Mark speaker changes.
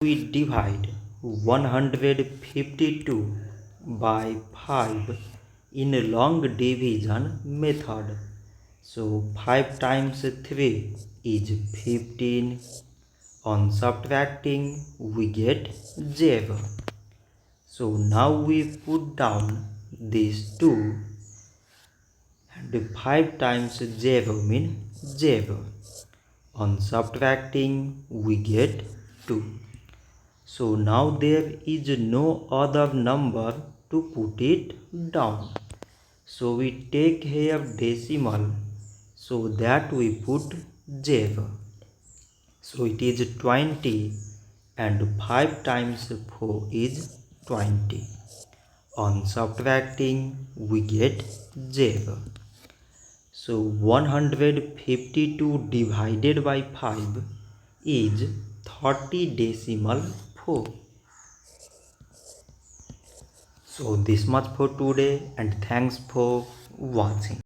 Speaker 1: We divide 152 by 5 in a long division method. So 5 times 3 is 15. On subtracting we get 0. So now we put down these 2 and 5 times 0 means 0. On subtracting we get 2. So now there is no other number to put it down. So we take here decimal so that we put 0. So it is 20 and 5 times 4 is 20. On subtracting we get 0. So 152 divided by 5 is 30 decimal 4. So this much for today and thanks for watching.